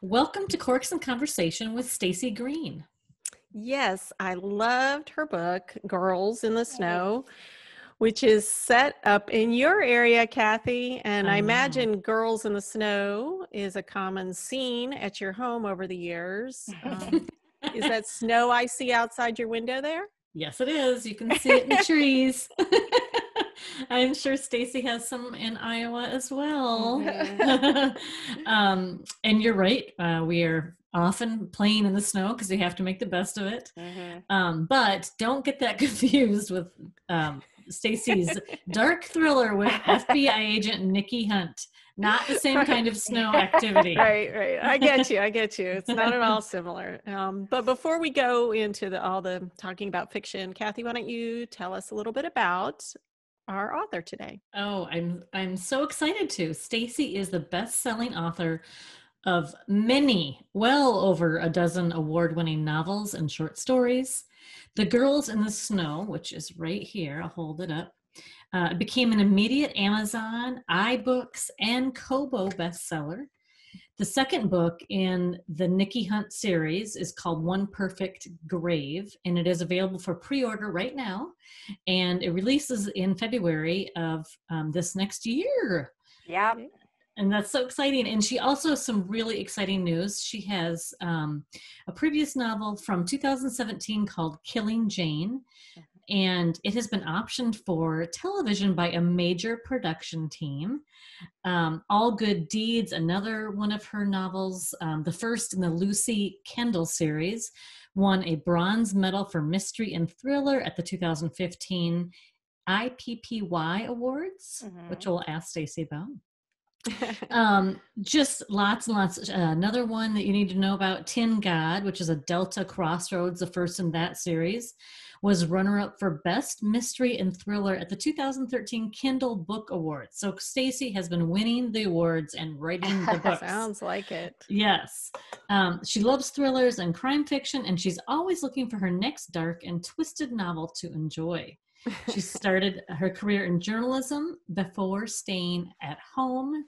Welcome to Corks and Conversation with Stacy Green. Yes, I loved her book, Girls in the Snow, which is set up in your area, Cathi. And I imagine Girls in the Snow is a common scene at your home over the years. Is that snow I see outside your window there? Yes, it is. You can see it in the trees. I'm sure Stacy has some in Iowa as well. And you're right. We are often playing in the snow because we have to make the best of it. But don't get that confused with Stacy's dark thriller with FBI agent Nikki Hunt. Not the same kind of snow activity. Right. I get you. It's not at all similar. But before we go into all the talking about fiction, Cathi, why don't you tell us a little bit about our author today? Oh, I'm so excited to. Stacy is the best-selling author of many, well over a dozen award-winning novels and short stories. The Girls in the Snow, which is right here, I'll hold it up, became an immediate Amazon, iBooks, and Kobo bestseller. The second book in the Nikki Hunt series is called One Perfect Grave, and it is available for pre-order right now, and it releases in February of this next year. Yeah. And that's so exciting. And she also has some really exciting news. She has a previous novel from 2017 called Killing Jane, and it has been optioned for television by a major production team. All Good Deeds, another one of her novels, the first in the Lucy Kendall series, won a bronze medal for mystery and thriller at the 2015 IPPY Awards, which we'll ask Stacy about. Just lots and lots. Another one that you need to know about, Tin God, which is a Delta Crossroads, the first in that series, was runner-up for Best Mystery and Thriller at the 2013 Kindle Book Awards. So Stacy has been winning the awards and writing the books. Sounds like it. Yes. She loves thrillers and crime fiction, and she's always looking for her next dark and twisted novel to enjoy. She started her career in journalism before staying at home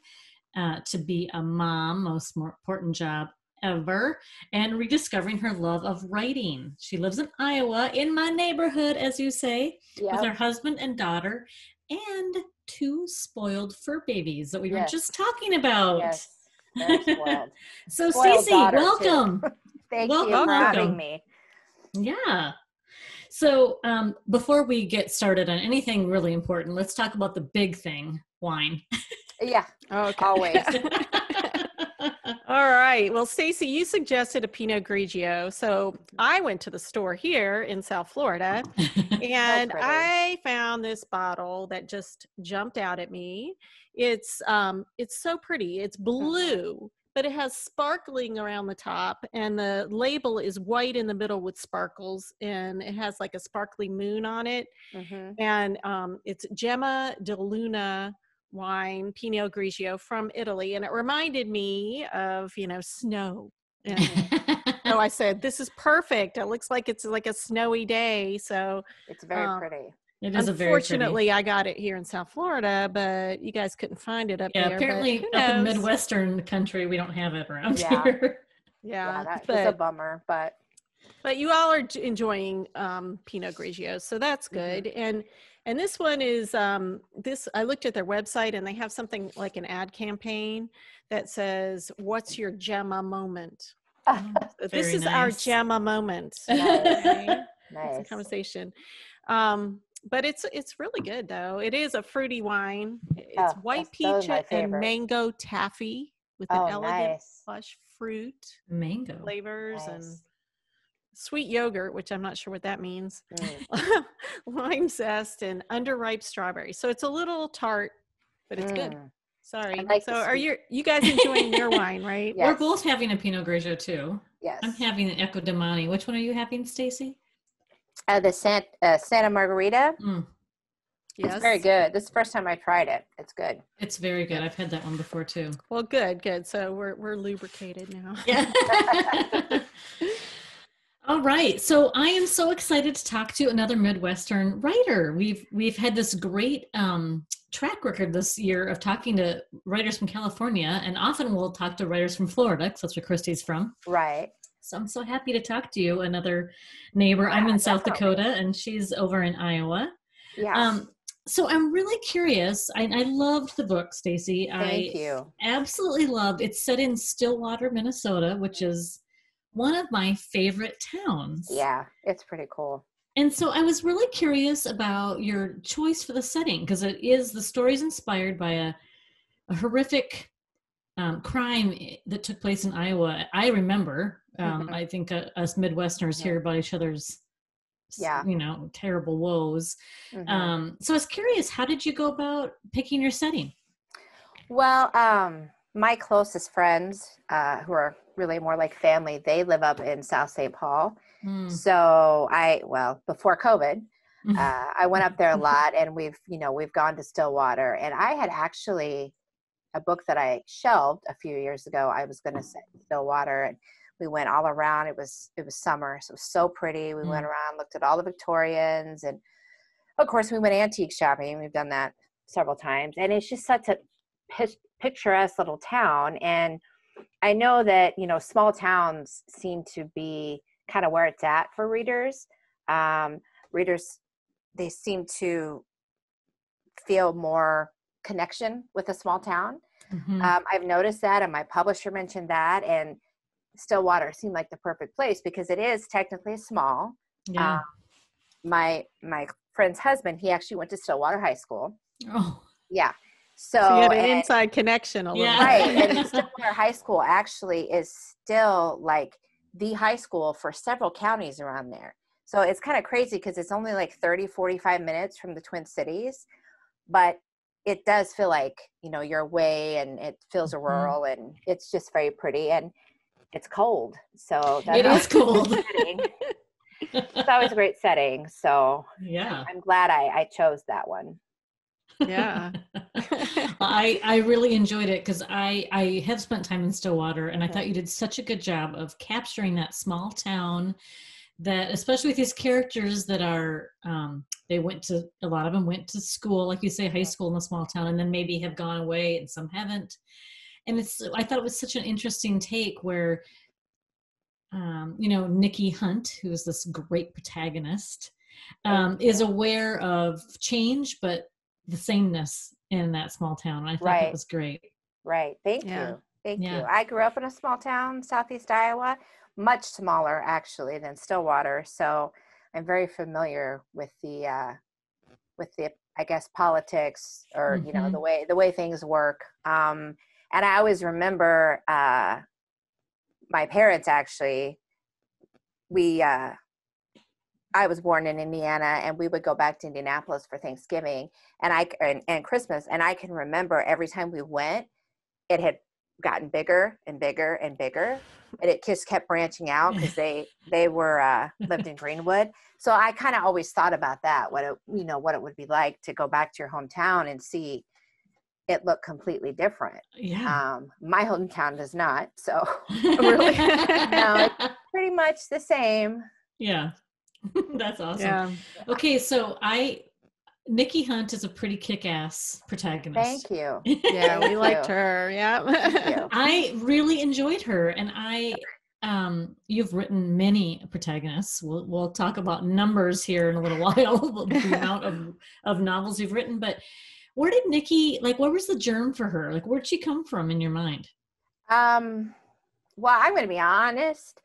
to be a mom, most important job ever, and rediscovering her love of writing. She lives in Iowa, in my neighborhood, as you say, with her husband and daughter, and 2 spoiled fur babies that we were just talking about. Yes, very spoiled. So, Stacy, welcome. Thank you for having me. Yeah. So before we get started on anything really important, let's talk about the big thing, wine. Yeah, always. All right. Well, Stacy, you suggested a Pinot Grigio. So I went to the store here in South Florida and I found this bottle that just jumped out at me. It's so pretty. It's blue. But it has sparkling around the top, and the label is white in the middle with sparkles, and it has like a sparkly moon on it. And it's Gemma de Luna wine, Pinot Grigio from Italy, and it reminded me of, snow. And so I said, this is perfect. It looks like it's like a snowy day. So it's very pretty. It is Unfortunately, I got it here in South Florida, but you guys couldn't find it up there. Apparently up in midwestern country, we don't have it around here. That's a bummer, but you all are enjoying Pinot Grigio, so that's good. And this one is I looked at their website, and they have something like an ad campaign that says, "What's your Gemma moment?" So this is our Gemma moment. Nice. It's a conversation. But it's really good, though. It is a fruity wine. It's white peach and mango taffy with an elegant plush fruit mango flavors and sweet yogurt, which I'm not sure what that means. Lime zest and underripe strawberry. So it's a little tart, but it's good. Sorry. So are you guys enjoying your wine, right? Yes. We're both having a Pinot Grigio too. Yes. I'm having an Ecco Domani. Which one are you having, Stacy? The Santa Margarita. Yes. It's very good. This is the first time I tried it. It's good. It's very good. I've had that one before too. Well, good. So we're lubricated now. Yeah. All right. So I am so excited to talk to another Midwestern writer. We've had this great track record this year of talking to writers from California, and often we'll talk to writers from Florida because that's where Christie's from. Right. So I'm so happy to talk to you, another neighbor. I'm in South Dakota and she's over in Iowa. Yeah. So I'm really curious. I loved the book, Stacy. Thank you. Absolutely loved. It's set in Stillwater, Minnesota, which is one of my favorite towns. Yeah, it's pretty cool. And so I was really curious about your choice for the setting, because the story is inspired by a horrific crime that took place in Iowa. I remember, I think us Midwesterners hear about each other's, terrible woes. So I was curious, how did you go about picking your setting? Well, my closest friends, who are really more like family, they live up in South St. Paul. So before COVID, I went up there a lot, and we've gone to Stillwater, and I had actually a book that I shelved a few years ago. I was going to set Stillwater, and we went all around. It was summer, so it was so pretty. We went around, looked at all the Victorians, and of course we went antique shopping. We've done that several times, and it's just such a picturesque little town. And I know that, small towns seem to be kind of where it's at for readers. Readers, they seem to feel more connection with a small town. I've noticed that, and my publisher mentioned that, and Stillwater seemed like the perfect place because it is technically small. Yeah. My friend's husband, he actually went to Stillwater High School. Oh. Yeah. So you had an inside connection a little bit. Right. And Stillwater High School actually is still like the high school for several counties around there. So it's kind of crazy because it's only like 30, 45 minutes from the Twin Cities, but it does feel like, you're away, and it feels rural, and it's just very pretty, and it's cold. So it is cold. It's always a great setting. So yeah, I'm glad I chose that one. Yeah. I really enjoyed it because I have spent time in Stillwater, and I thought you did such a good job of capturing that small town, that especially with these characters that are a lot of them went to school, like you say, high school in a small town, and then maybe have gone away, and some haven't. And I thought it was such an interesting take where Nikki Hunt, who is this great protagonist, is aware of change but the sameness in that small town. And I thought that was great. Right. Thank you. I grew up in a small town, Southeast Iowa, much smaller actually than Stillwater. So I'm very familiar with the I guess politics, or the way things work. And I always remember my parents actually. I was born in Indiana, and we would go back to Indianapolis for Thanksgiving and Christmas. And I can remember every time we went, it had gotten bigger and bigger and bigger, and it just kept branching out because they were lived in Greenwood. So I kind of always thought about that, what it would be like to go back to your hometown and see it look completely different. Yeah. My hometown does not. So really, no, it's pretty much the same. Yeah. That's awesome. Yeah. Okay, so Nikki Hunt is a pretty kick-ass protagonist. Thank you. Yeah, we liked her. Yeah. I really enjoyed her, and you've written many protagonists. We'll talk about numbers here in a little while, the amount of novels you've written. But where did Nikki, what was the germ for her? Where'd she come from in your mind? Well, I'm going to be honest.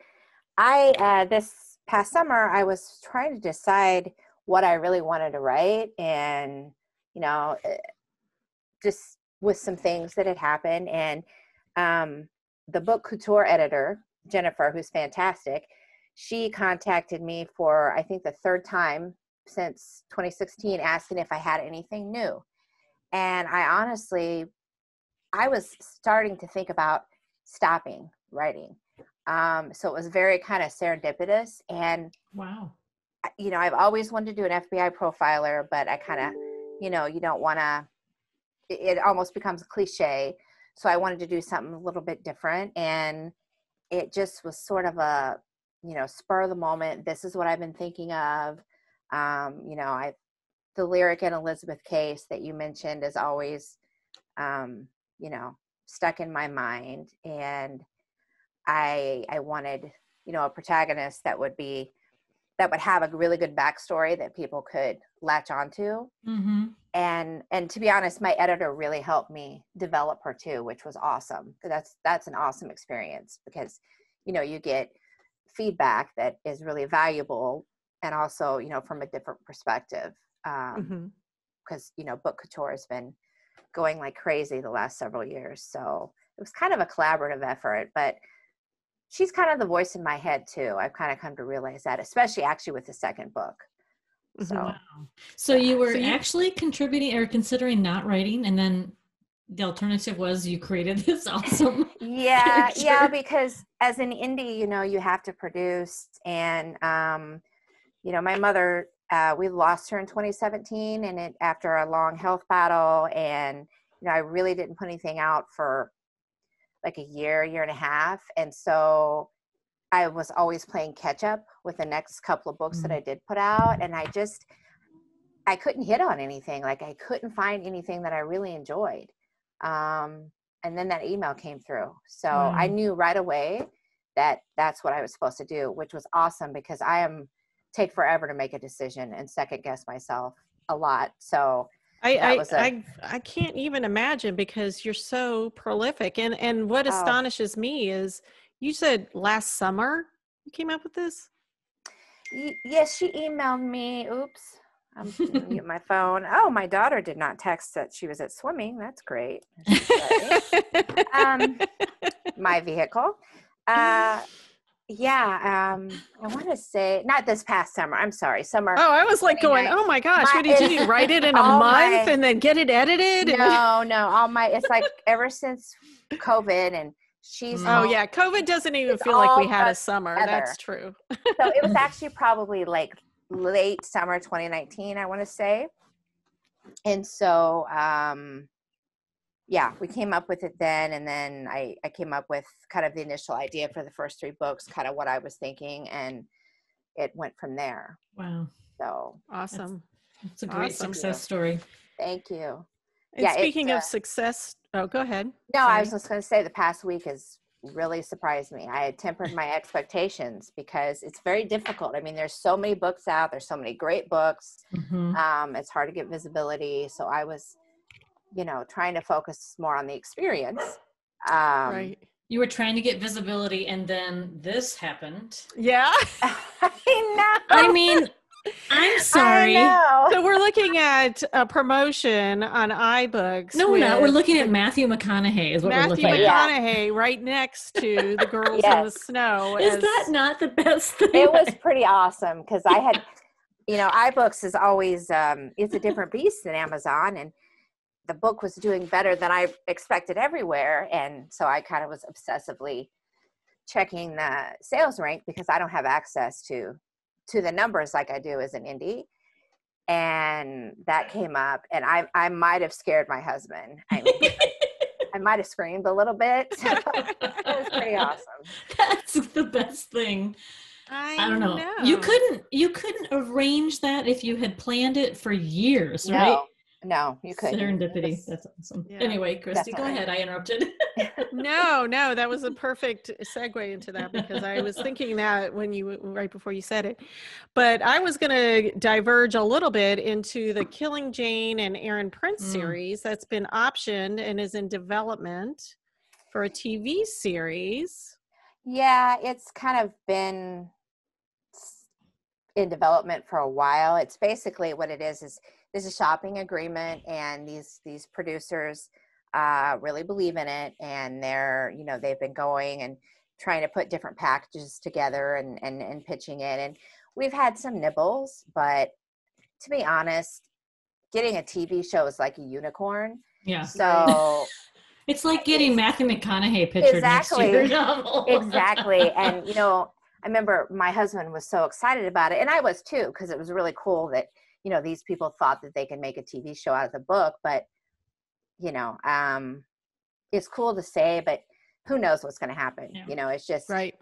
This past summer, I was trying to decide what I really wanted to write, and, just with some things that had happened. And the book couture editor, Jennifer, who's fantastic, she contacted me for, I think, the third time since 2016, asking if I had anything new. And I was starting to think about stopping writing. So it was very kind of serendipitous. And wow, I've always wanted to do an FBI profiler, but I kind of, you don't want to, it almost becomes a cliche. So I wanted to do something a little bit different. And it just was sort of a, spur of the moment. This is what I've been thinking of. the lyric in Elizabeth Case that you mentioned is always, you know, stuck in my mind. And I wanted, you know, a protagonist that would have a really good backstory that people could latch onto. Mm-hmm. And to be honest, my editor really helped me develop her too, which was awesome. That's an awesome experience because, you know, you get feedback that is really valuable, and also, you know, from a different perspective. Because, you know, book couture has been going like crazy the last several years. So it was kind of a collaborative effort, but she's kind of the voice in my head too. I've kind of come to realize that, especially actually with the second book. So, wow. So you were actually contributing or considering not writing, and then the alternative was you created this awesome character. Yeah, because as an indie, you know, you have to produce, and you know, my mother, we lost her in 2017, and after a long health battle, and you know, I really didn't put anything out for like a year and a half, and so I was always playing catch up with the next couple of books that I did put out, and I couldn't hit on anything. Like I couldn't find anything that I really enjoyed. And then that email came through. So I knew right away that that's what I was supposed to do, which was awesome because take forever to make a decision and second guess myself a lot. So I can't even imagine because you're so prolific. And what astonishes me is you said last summer you came up with this? Yes, she emailed me. Oops. I'm going to mute my phone. Oh, my daughter did not text that she was at swimming. That's great. My vehicle. I want to say, not this past summer. I'm sorry, summer. Oh, I was like going, oh my gosh, what did you write it in a month and then get it edited? No, it's like ever since COVID, and she's home, yeah, COVID doesn't even feel like we had a summer. Together. That's true. So it was actually probably like late summer 2019, I want to say. And so we came up with it then, and then I came up with kind of the initial idea for the first 3 books, kind of what I was thinking, and it went from there. Wow. So awesome. It's a great success story. Thank you. And speaking of success, go ahead. No, sorry. I was just going to say the past week has really surprised me. I had tempered my expectations because it's very difficult. I mean, there's so many books out. There's so many great books. It's hard to get visibility. So I was, you know, trying to focus more on the experience. Right. You were trying to get visibility, and then this happened. Yeah. I know. I mean, I'm sorry. So we're looking at a promotion on iBooks. No, we're not. We're looking at Matthew McConaughey is what we're looking at. Matthew McConaughey right next to The Girls in the Snow. Is that not the best thing? It was pretty awesome because I had, you know, iBooks is always, it's a different beast than Amazon, and the book was doing better than I expected everywhere. And so I kind of was obsessively checking the sales rank because I don't have access to the numbers like I do as an indie. And that came up, and I might have scared my husband. I mean, I might have screamed a little bit. So it was pretty awesome. That's the best thing. I don't know. You couldn't arrange that if you had planned it for years, right? No, you couldn't. Serendipity. That's awesome. Yeah, anyway, Christy, go ahead. I interrupted. No, that was a perfect segue into that because I was thinking that right before you said it. But I was going to diverge a little bit into the Killing Jane and Aaron Prince series that's been optioned and is in development for a TV series. Yeah, it's kind of been in development for a while. It's basically what it is there's a shopping agreement, and these producers really believe in it, and they've been going and trying to put different packages together and pitching it. And we've had some nibbles, but to be honest, getting a TV show is like a unicorn. Yeah. So it's like getting Matthew McConaughey pictured next to your novel. Exactly. And, you know, I remember my husband was so excited about it, and I was too, because it was really cool that, you know, these people thought that they could make a TV show out of the book. But, you know, it's cool to say, but who knows what's going to happen? Yeah. You know, it's just, right.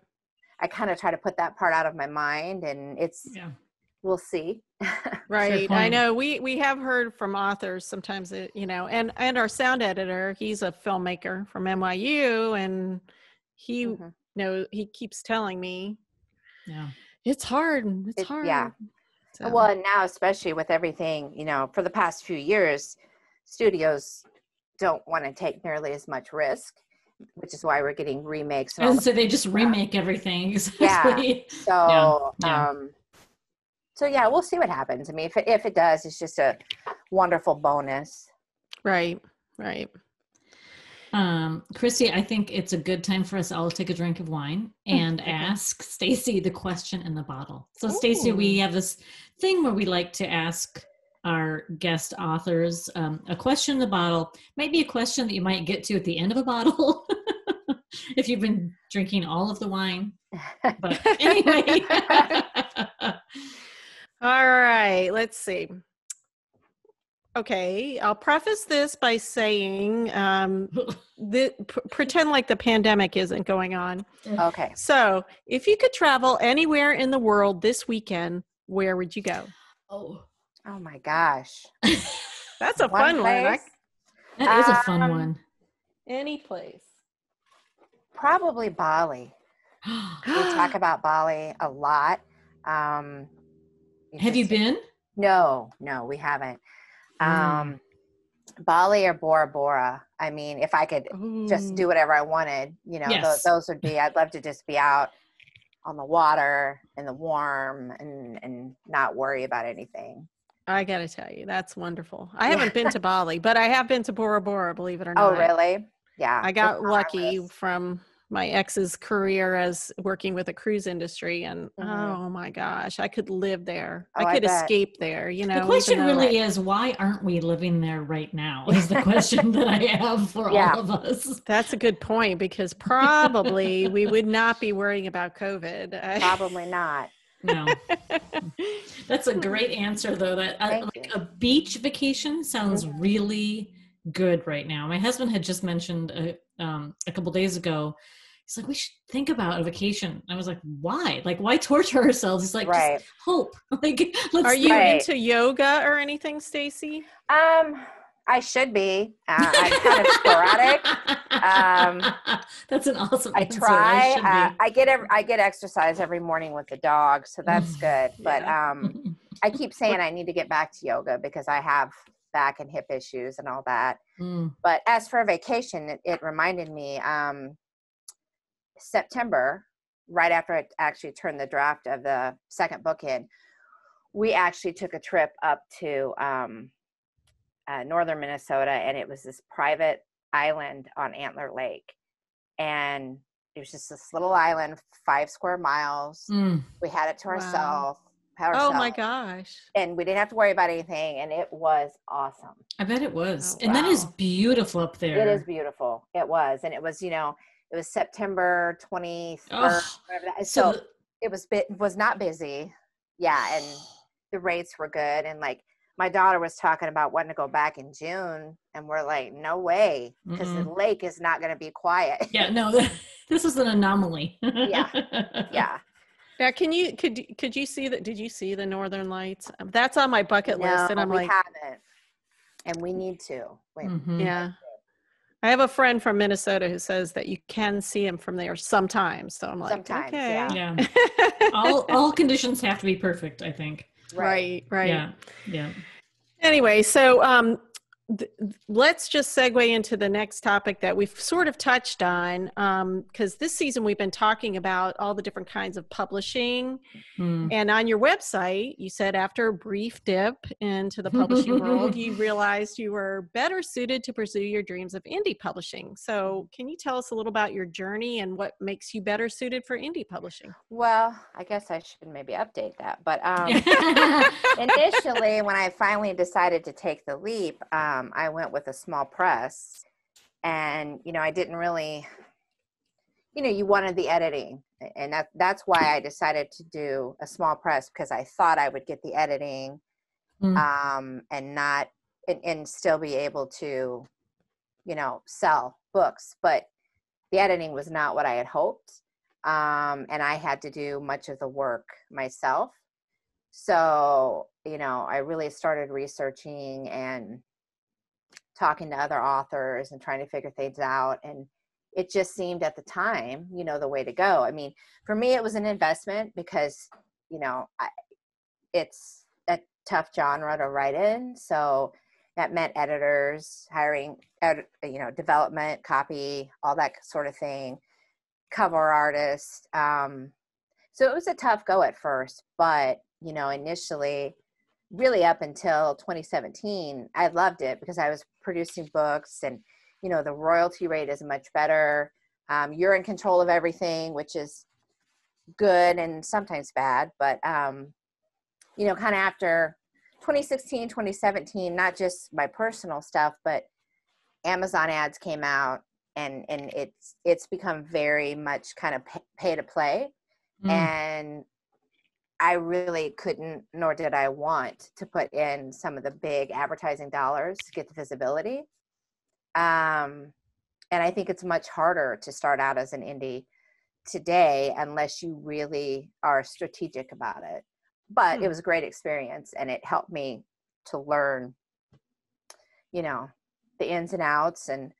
I kind of try to put that part out of my mind, and it's we'll see. Right. I know we have heard from authors sometimes, and our sound editor, he's a filmmaker from NYU, and he he keeps telling me, it's hard. It's hard. Yeah. So. Well, and now, especially with everything, for the past few years, studios don't want to take nearly as much risk, which is why we're getting remakes. And so they just remake everything. Exactly. Yeah. So yeah, we'll see what happens. I mean, if it does, it's just a wonderful bonus. Right. Christy, I think it's a good time for us all to take a drink of wine and ask Stacy the question in the bottle. So Stacy, we have this thing where we like to ask our guest authors a question in the bottle. Might be a question that you might get to at the end of a bottle if you've been drinking all of the wine. But anyway. All right, let's see. Okay, I'll preface this by saying pretend like the pandemic isn't going on. Okay. So, if you could travel anywhere in the world this weekend, where would you go? Oh my gosh. That's a fun one. That is a fun one. Any place. Probably Bali. We talk about Bali a lot. Have you been? No, we haven't. Bali or Bora Bora. I mean, if I could just do whatever I wanted, those would be, I'd love to just be out on the water in the warm and not worry about anything. I got to tell you, that's wonderful. I haven't been to Bali, but I have been to Bora Bora, believe it or not. Oh, really? Yeah. I got lucky from my ex's career as working with a cruise industry, and oh my gosh, I could live there. I could escape there. The question really is, why aren't we living there right now? Is the question that I have for all of us. That's a good point, because probably we would not be worrying about COVID. Probably not. No. That's a great answer, though. That a beach vacation sounds really good right now. My husband had just mentioned a couple days ago, he's like, we should think about a vacation. I was like, why? Like, why torture ourselves? He's like, just hope. Like, Are you into yoga or anything, Stacy? I should be. I'm kind of sporadic. That's an awesome I answer. try. I get exercise every morning with the dog, so that's good. But I keep saying I need to get back to yoga because I have back and hip issues and all that. But as for a vacation, it reminded me, September, right after I actually turned the draft of the second book in, we actually took a trip up to northern Minnesota, and it was this private island on Antler Lake, and it was just this little island, 5 square miles. We had it to ourselves. Oh my gosh. And we didn't have to worry about anything, and it was awesome. I bet it was. And that is beautiful up there. It is beautiful. It was. And it was, it was September 23rd. So it was not busy. Yeah. And the rates were good. And like my daughter was talking about wanting to go back in June, and we're like, no way, because the lake is not going to be quiet. Yeah, no, this is an anomaly. Yeah. Yeah, could you see that? Did you see the Northern Lights? That's on my bucket list, and I'm like, haven't, and we need to. Yeah, I have a friend from Minnesota who says that you can see them from there sometimes. So I'm like, okay, yeah. all conditions have to be perfect, I think. Right. Yeah. Anyway, so let's just segue into the next topic that we've sort of touched on, because this season we've been talking about all the different kinds of publishing. And on your website, you said after a brief dip into the publishing world, you realized you were better suited to pursue your dreams of indie publishing. So can you tell us a little about your journey and what makes you better suited for indie publishing? Well, I guess I should maybe update that. But initially, when I finally decided to take the leap, I went with a small press, and, I didn't really, you wanted the editing, and that's why I decided to do a small press, because I thought I would get the editing, and still be able to, sell books, but the editing was not what I had hoped. And I had to do much of the work myself. So, I really started researching and talking to other authors and trying to figure things out. And it just seemed at the time, the way to go. I mean, for me, it was an investment because, it's a tough genre to write in. So that meant editors, hiring, development, copy, all that sort of thing, cover artists. So it was a tough go at first, but, initially, really up until 2017, I loved it because I was producing books and, the royalty rate is much better. You're in control of everything, which is good and sometimes bad, but, kind of after 2016, 2017, not just my personal stuff, but Amazon ads came out and it's become very much kind of pay to play. And I really couldn't, nor did I want to put in some of the big advertising dollars to get the visibility. And I think it's much harder to start out as an indie today unless you really are strategic about it. But it was a great experience and it helped me to learn, the ins and outs and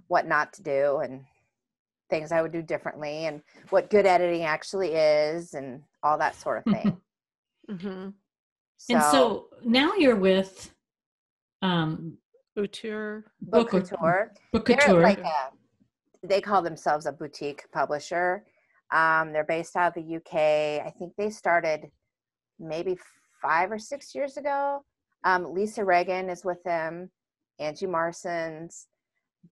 what not to do and things I would do differently and what good editing actually is and all that sort of thing. Mm-hmm. And so now you're with Couture. Book Couture. They're like they call themselves a boutique publisher. They're based out of the UK. I think they started maybe 5 or 6 years ago. Lisa Reagan is with them, Angie Marsons,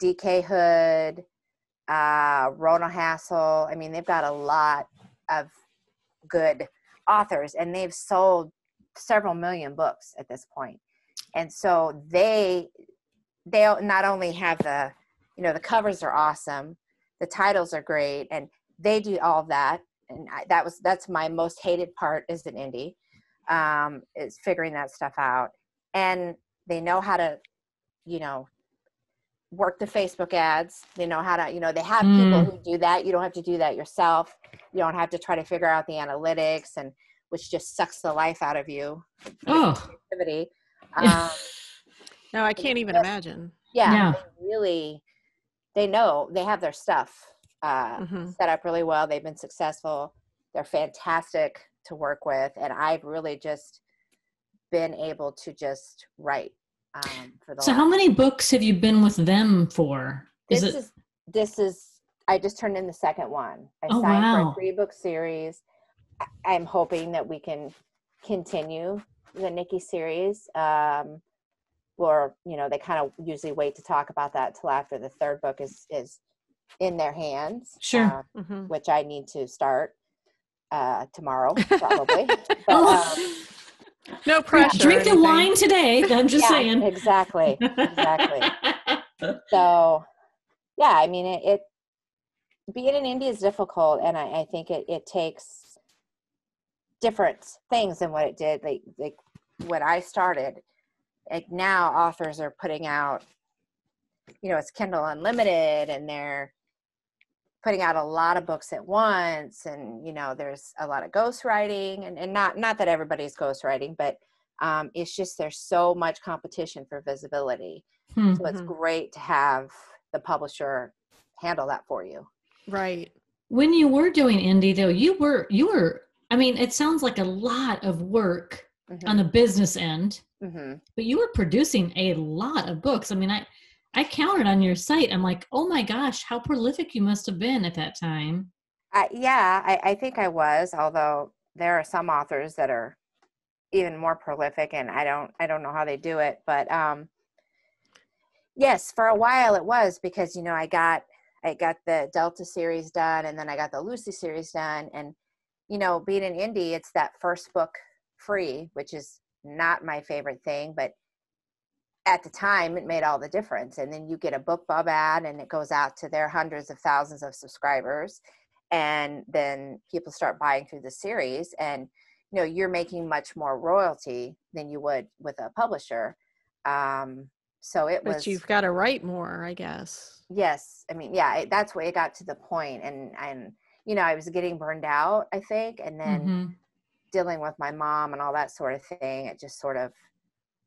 DK Hood, Rona Hassel. I mean, they've got a lot of good authors and they've sold several million books at this point. And so they not only have the covers are awesome, the titles are great, and they do all of that. And that's my most hated part as an indie, is figuring that stuff out. And they know how to, work the Facebook ads. They know how to, they have people who do that. You don't have to do that yourself. You don't have to try to figure out the analytics, and which just sucks the life out of you. Creativity. No, I can't even imagine. Yeah. They know they have their stuff set up really well. They've been successful. They're fantastic to work with. And I've really just been able to just write. How many books have you been with them for? I just turned in the second one. I signed for a 3-book series. I'm hoping that we can continue the Nikki series. Or, they kind of usually wait to talk about that till after the 3rd book is in their hands. Sure. Which I need to start tomorrow, probably. But, no pressure. Drink the wine today. I'm just saying. Exactly. So, yeah, I mean, it being an indie is difficult, and I think it takes different things than what it did. Like when I started, like now authors are putting out, it's Kindle Unlimited, and they're putting out a lot of books at once, and there's a lot of ghostwriting, and not that everybody's ghostwriting, but it's just there's so much competition for visibility. So it's great to have the publisher handle that for you. Right. When you were doing indie though, you were I mean, it sounds like a lot of work on the business end, but you were producing a lot of books. I mean, I counted on your site. I'm like, oh my gosh, how prolific you must have been at that time. I think I was, although there are some authors that are even more prolific, and I don't know how they do it. But yes, for a while it was because, I got the Delta series done, and then I got the Lucy series done. And, being an indie, it's that first book free, which is not my favorite thing, but at the time it made all the difference. And then you get a BookBub ad and it goes out to their hundreds of thousands of subscribers. And then people start buying through the series, and, you're making much more royalty than you would with a publisher. So it was, but you've got to write more, I guess. Yes. I mean, yeah, that's where it got to the point. And, I was getting burned out, I think. And then dealing with my mom and all that sort of thing, it just sort of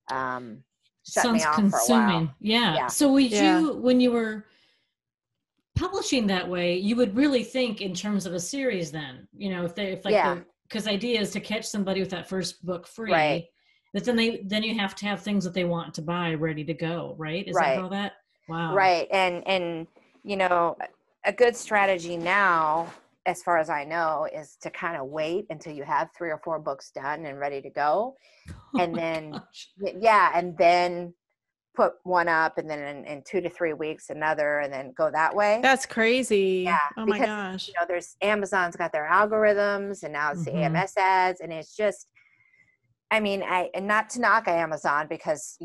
shut me Sounds off consuming. for a while. Yeah. So when you were publishing that way, you would really think in terms of a series then, because idea is to catch somebody with that first book free, right. But then you have to have things that they want to buy ready to go, right? Is that how that? Wow. Right. And a good strategy now, as far as I know, is to kind of wait until you have 3 or 4 books done and ready to go. And then, and then put one up, and then in 2 to 3 weeks, another, and then go that way. That's crazy. Yeah. Oh because, my gosh. there's Amazon's got their algorithms, and now it's the AMS ads, and it's just, and not to knock Amazon, because,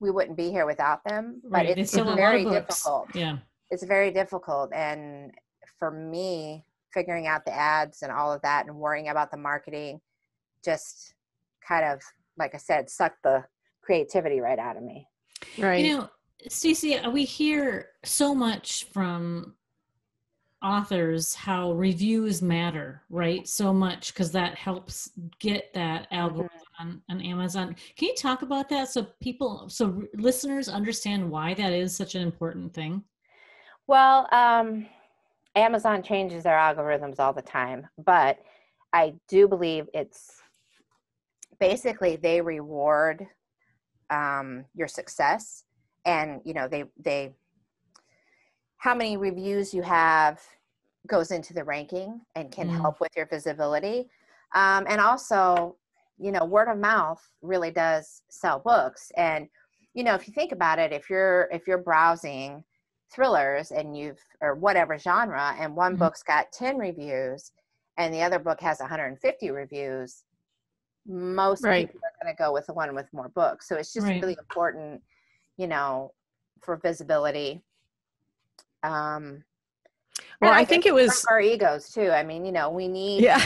we wouldn't be here without them, but it's very difficult. Yeah. It's very difficult. And for me, figuring out the ads and all of that and worrying about the marketing just kind of, like I said, sucked the creativity right out of me. Right. Stacy, we hear so much from authors how reviews matter, right? So much, because that helps get that algorithm on Amazon. Can you talk about that so listeners understand why that is such an important thing? Well, Amazon changes their algorithms all the time, but I do believe it's basically they reward your success, and they how many reviews you have goes into the ranking and can help with your visibility. And also, word of mouth really does sell books. And, if you think about it, if you're browsing thrillers or whatever genre, and one book's got 10 reviews and the other book has 150 reviews, most people are going to go with the one with more books. So it's just really important, for visibility. Well, I think it was our egos too. We need. Yeah.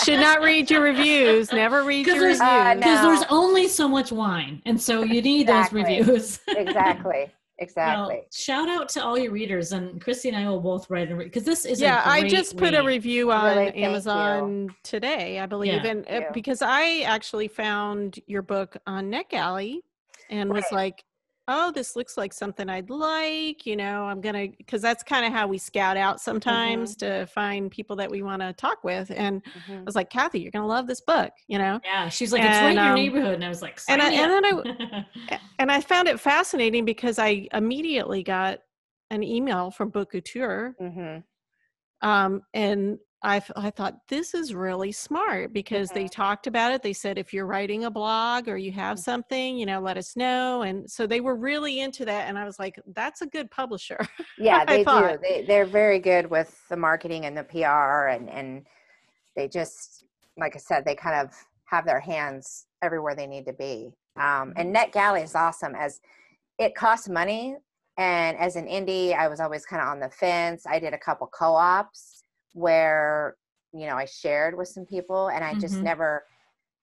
Should not read your reviews. Never read your reviews. Because there's only so much wine, and so you need those reviews. Exactly. Well, shout out to all your readers, and Christy and I will both write because this is I just put a review on Amazon today, I believe, and because I actually found your book on NetGalley and was like, oh, this looks like something I'd like, I'm going to, because that's kind of how we scout out sometimes to find people that we want to talk with. And I was like, Cathi, you're going to love this book, Yeah. She's like, it's right in your neighborhood. And I was like, and I found it fascinating because I immediately got an email from Book Couture. And I thought, this is really smart, because they talked about it. They said, if you're writing a blog or you have something, let us know. And so they were really into that. And I was like, that's a good publisher. Yeah, they do. They're very good with the marketing and the PR, and they just, like I said, they kind of have their hands everywhere they need to be. And NetGalley is awesome, as it costs money. And as an indie, I was always kind of on the fence. I did a couple co-ops where, I shared with some people, and I just never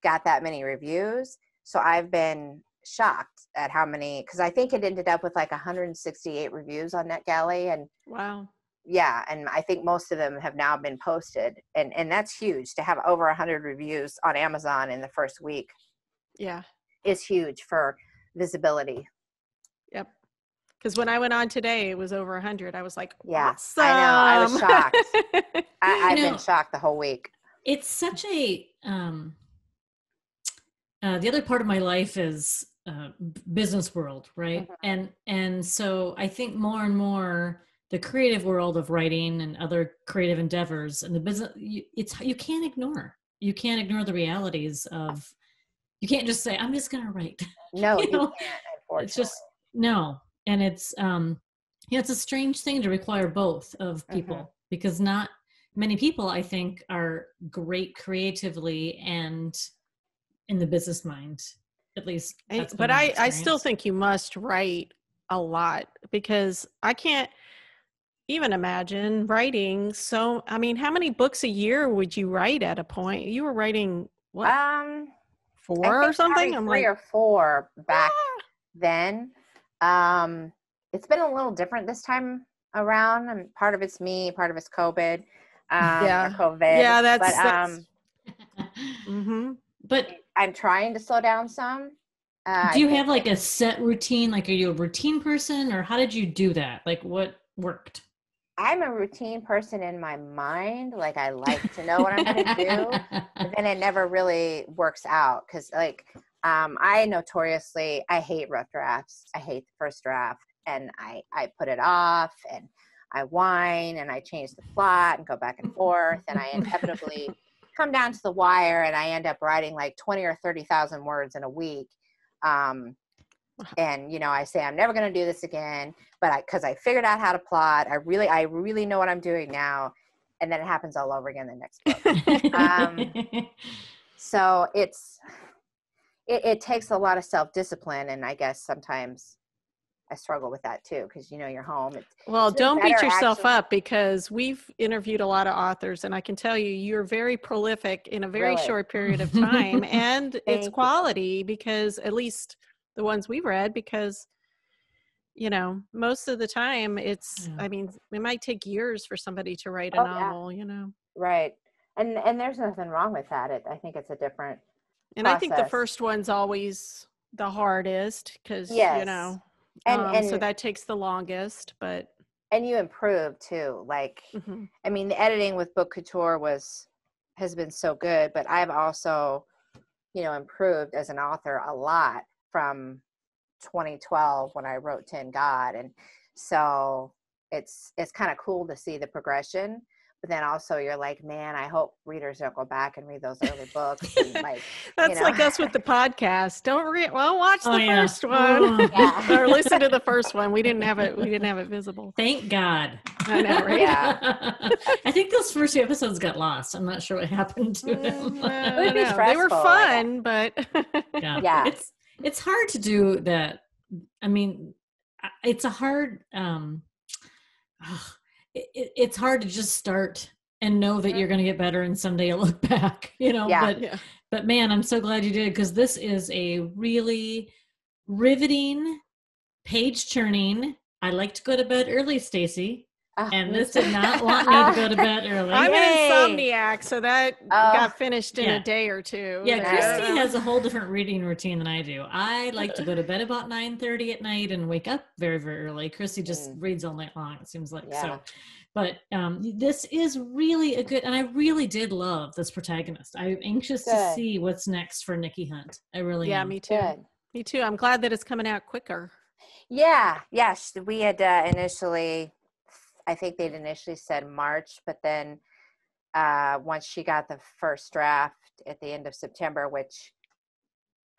got that many reviews. So I've been shocked at how many, because I think it ended up with like 168 reviews on NetGalley. And wow. Yeah. And I think most of them have now been posted. And that's huge to have over 100 reviews on Amazon in the first week. Yeah. Is huge for visibility. Yep. Because when I went on today, it was over 100. I was like, yes, awesome. I know. I was shocked. I've been shocked the whole week. It's such a, the other part of my life is business world, right? And so I think more and more the creative world of writing and other creative endeavors and the business, you can't ignore the realities of, you can't just say, I'm just going to write. No, you can't, unfortunately. It's just, no. And it's, it's a strange thing to require both of people, because not many people, I think, are great creatively and in the business mind, at least. But I still think you must write a lot, because I can't even imagine writing. So, how many books a year would you write at a point? You were writing what? 4 or something? I'm 3 or 4 back then. It's been a little different this time around, and part of it's me, part of it's COVID. or COVID. Yeah, but mm-hmm. But I'm trying to slow down some. Do you have like a set routine? Like, are you a routine person, or how did you do that? Like, what worked? I'm a routine person in my mind. Like, I like to know what I'm going to do, but then it never really works out. Cause like, I notoriously, I hate rough drafts. I hate the first draft, and I put it off, and I whine, and I change the plot and go back and forth. And I inevitably come down to the wire, and I end up writing like 20 or 30,000 words in a week. And, you know, I say, I'm never going to do this again, but cause I figured out how to plot. I really know what I'm doing now. And then it happens all over again the next book. So it takes a lot of self-discipline. And I guess sometimes I struggle with that too, because, you know, you're home. Well, don't beat yourself up, because we've interviewed a lot of authors, and I can tell you, you're very prolific in a very short period of time, and it's quality, because at least the ones we've read, because, you know, most of the time I mean, it might take years for somebody to write a novel, you know? Right. And there's nothing wrong with that. I think it's a different And process. I think the first one's always the hardest, because, you know, and so that takes the longest, but. And you improve too. Like, I mean, the editing with Book Couture has been so good, but I've also, you know, improved as an author a lot from 2012 when I wrote Tin God. And so it's kind of cool to see the progression. But then also you're like, man, I hope readers don't go back and read those early books. And like, that's like us with the podcast. Don't watch the first one or listen to the first one. We didn't have it visible. Thank God. I know, right? Yeah. I think those first 2 episodes got lost. I'm not sure what happened to them. It would be stressful. They were fun, but yeah. It's hard to do that. I mean, it's a hard it's hard to just start and know that you're going to get better, and someday you'll look back, you know. But man, I'm so glad you did, because this is a really riveting, page turning. I like to go to bed early, Stacy, and this did not want me to go to bed early. I'm an insomniac, so that got finished in a day or two. Yeah, Christie has a whole different reading routine than I do. I like to go to bed about 9:30 at night and wake up very, very early. Christie just reads all night long, it seems like. So, but this is really a good, and I really did love this protagonist. I'm anxious to see what's next for Nikki Hunt. I really am. Me too. Good. Me too. I'm glad that it's coming out quicker. Yeah. We had initially, I think they'd initially said March, but then once she got the first draft at the end of September, which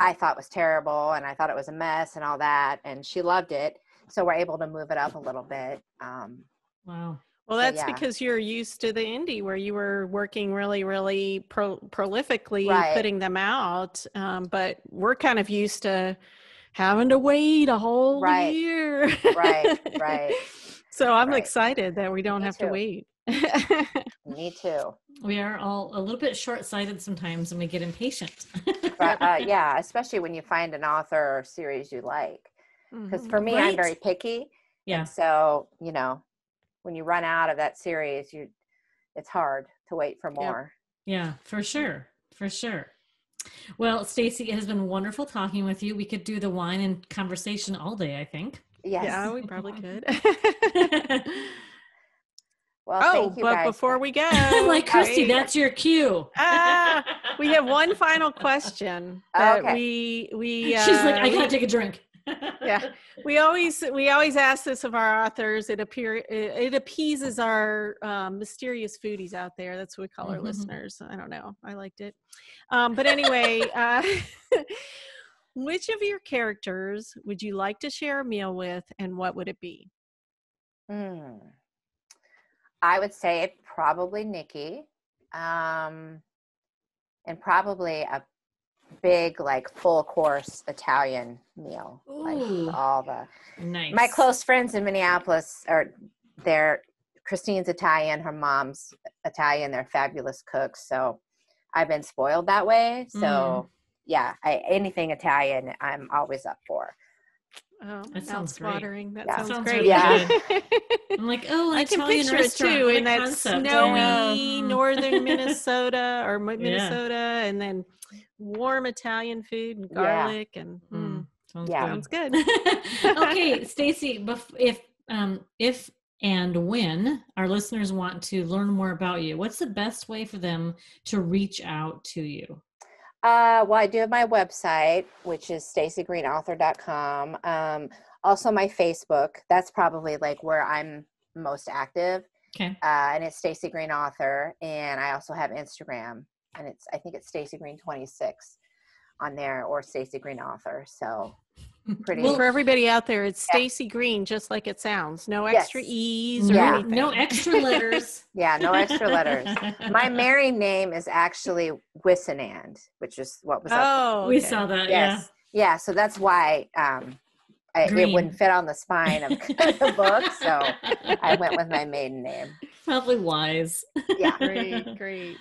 I thought was terrible, and I thought it was a mess and all that, and she loved it, so we're able to move it up a little bit. Wow. Well, that's because you're used to the indie, where you were working really, really prolifically putting them out, but we're kind of used to having to wait a whole year. Right. So I'm excited that we don't have to wait. Me too. We are all a little bit short-sighted sometimes, and we get impatient. Yeah, especially when you find an author or series you like. Because for me, I'm very picky. Yeah. And so, you know, when you run out of that series, it's hard to wait for more. Yeah, for sure. Well, Stacy, it has been wonderful talking with you. We could do the wine and conversation all day, I think. Yes. Yeah, we probably could. Well, thank you but guys. Before we go, like Christie, that's your cue. We have one final question. We She's like, I gotta take a drink. Yeah, we always ask this of our authors. It appeases our mysterious foodies out there. That's what we call our listeners. I don't know. I liked it. But anyway, which of your characters would you like to share a meal with, and what would it be? I would say probably Nikki, and probably a big, like, full course Italian meal. Ooh, like all the nice. My close friends in Minneapolis Christine's Italian, her mom's Italian. They're fabulous cooks, so I've been spoiled that way. So anything Italian I'm always up for. Oh, That sounds great. watering. That Yeah. sounds really great. good. I'm like, oh, an I can Italian picture it restaurant too with in a that concept. snowy Mm. northern Minnesota or Yeah. Minnesota, and then warm Italian food and garlic and Sounds Yeah. sounds good. Okay, Stacy, if and when our listeners want to learn more about you, what's the best way for them to reach out to you? Well, I do have my website, which is stacygreenauthor.com. Also my Facebook. That's probably like where I'm most active. Okay. And it's Stacy Green Author. And I also have Instagram, and I think it's Stacy Green 26 on there, or Stacy Green Author. So pretty. Well, for everybody out there, it's Stacy Green, just like it sounds. No extra E's or anything. No extra letters. Yeah, no extra letters. My married name is actually Wissenand, which is what was up. Oh, We saw that. Yes. Yeah. So that's why it wouldn't fit on the spine of the book. So I went with my maiden name. Probably wise. Yeah. Great.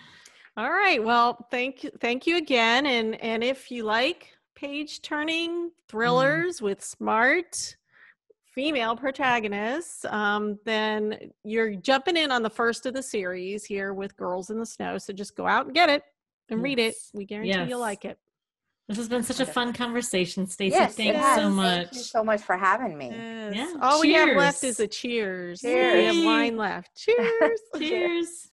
All right. Well, thank you again. And if you like page turning thrillers with smart female protagonists, then you're jumping in on the first of the series here with Girls in the Snow. So just go out and get it and read it. We guarantee you'll like it. This has been such a fun conversation, Stacy. Yes, Thanks so much. Thank you so much for having me. Yes. Yeah. All we have left is a cheers. Cheers. We have wine left. Cheers. Cheers.